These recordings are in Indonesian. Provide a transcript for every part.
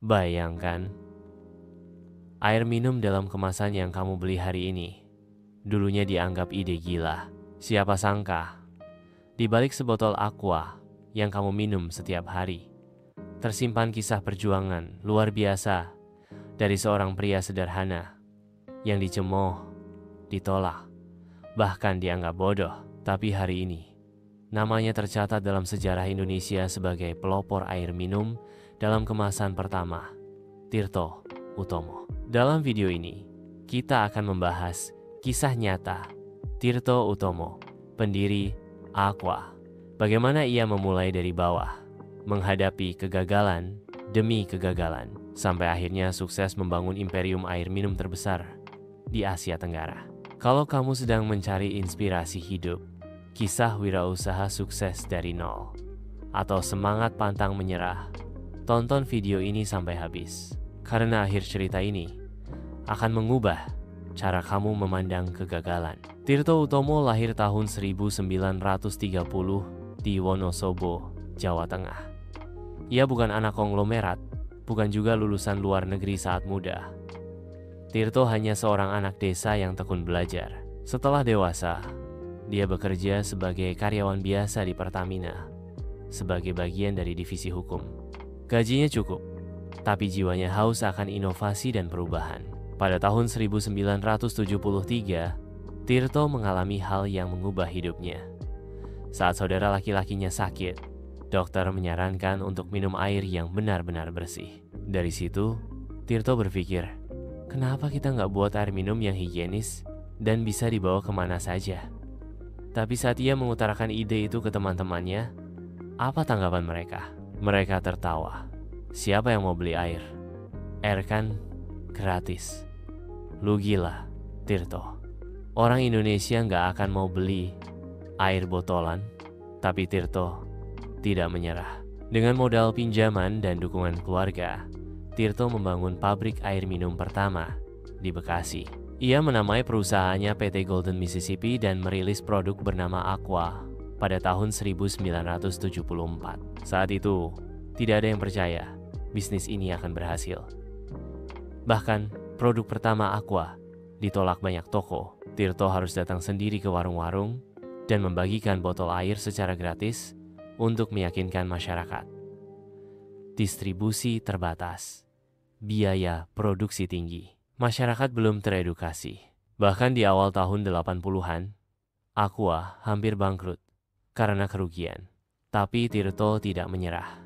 Bayangkan, air minum dalam kemasan yang kamu beli hari ini dulunya dianggap ide gila. Siapa sangka, di balik sebotol aqua yang kamu minum setiap hari, tersimpan kisah perjuangan luar biasa dari seorang pria sederhana yang dicemooh, ditolak, bahkan dianggap bodoh. Tapi hari ini, namanya tercatat dalam sejarah Indonesia sebagai pelopor air minum dalam kemasan pertama, Tirto Utomo. Dalam video ini, kita akan membahas kisah nyata Tirto Utomo, pendiri Aqua. Bagaimana ia memulai dari bawah, menghadapi kegagalan demi kegagalan, sampai akhirnya sukses membangun imperium air minum terbesar di Asia Tenggara. Kalau kamu sedang mencari inspirasi hidup, kisah wirausaha sukses dari nol, atau semangat pantang menyerah, tonton video ini sampai habis. Karena akhir cerita ini akan mengubah cara kamu memandang kegagalan. Tirto Utomo lahir tahun 1930 di Wonosobo, Jawa Tengah. Ia bukan anak konglomerat, bukan juga lulusan luar negeri saat muda. Tirto hanya seorang anak desa yang tekun belajar. Setelah dewasa, dia bekerja sebagai karyawan biasa di Pertamina, sebagai bagian dari divisi hukum. Gajinya cukup, tapi jiwanya haus akan inovasi dan perubahan. Pada tahun 1973, Tirto mengalami hal yang mengubah hidupnya. Saat saudara laki-lakinya sakit, dokter menyarankan untuk minum air yang benar-benar bersih. Dari situ, Tirto berpikir, kenapa kita nggak buat air minum yang higienis dan bisa dibawa kemana saja? Tapi saat ia mengutarakan ide itu ke teman-temannya, apa tanggapan mereka? Mereka tertawa. Siapa yang mau beli air? Air kan gratis. Lu gila, Tirto. Orang Indonesia nggak akan mau beli air botolan. Tapi Tirto tidak menyerah. Dengan modal pinjaman dan dukungan keluarga, Tirto membangun pabrik air minum pertama di Bekasi. Ia menamai perusahaannya PT Golden Mississippi dan merilis produk bernama Aqua pada tahun 1974. Saat itu, tidak ada yang percaya bisnis ini akan berhasil. Bahkan, produk pertama Aqua ditolak banyak toko. Tirto harus datang sendiri ke warung-warung dan membagikan botol air secara gratis untuk meyakinkan masyarakat. Distribusi terbatas, biaya produksi tinggi. Masyarakat belum teredukasi. Bahkan di awal tahun 80-an, Aqua hampir bangkrut karena kerugian. Tapi Tirto tidak menyerah.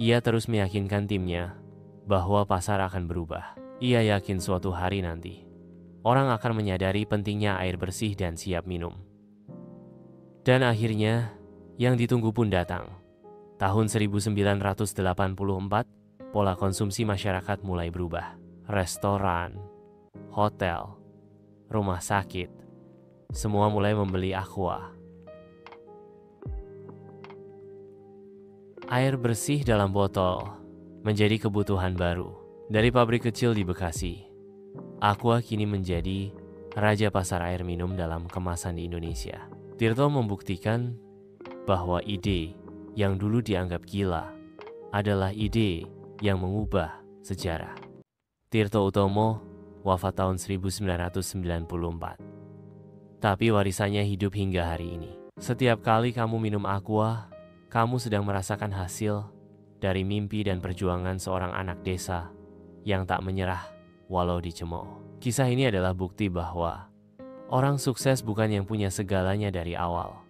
Ia terus meyakinkan timnya bahwa pasar akan berubah. Ia yakin suatu hari nanti, orang akan menyadari pentingnya air bersih dan siap minum. Dan akhirnya, yang ditunggu pun datang. Tahun 1984, pola konsumsi masyarakat mulai berubah. Restoran, hotel, rumah sakit, semua mulai membeli Aqua. Air bersih dalam botol menjadi kebutuhan baru. Dari pabrik kecil di Bekasi, Aqua kini menjadi raja pasar air minum dalam kemasan di Indonesia. Tirto membuktikan bahwa ide yang dulu dianggap gila adalah ide yang mengubah sejarah. Tirto Utomo wafat tahun 1994. Tapi warisannya hidup hingga hari ini. Setiap kali kamu minum Aqua, kamu sedang merasakan hasil dari mimpi dan perjuangan seorang anak desa yang tak menyerah walau dicemooh. Kisah ini adalah bukti bahwa orang sukses bukan yang punya segalanya dari awal,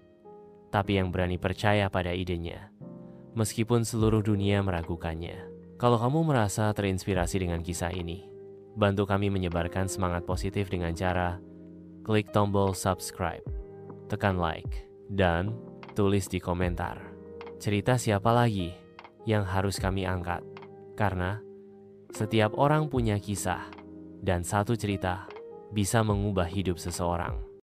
tapi yang berani percaya pada idenya, meskipun seluruh dunia meragukannya. Kalau kamu merasa terinspirasi dengan kisah ini, bantu kami menyebarkan semangat positif dengan cara klik tombol subscribe, tekan like, dan tulis di komentar cerita siapa lagi yang harus kami angkat. Karena setiap orang punya kisah, dan satu cerita bisa mengubah hidup seseorang.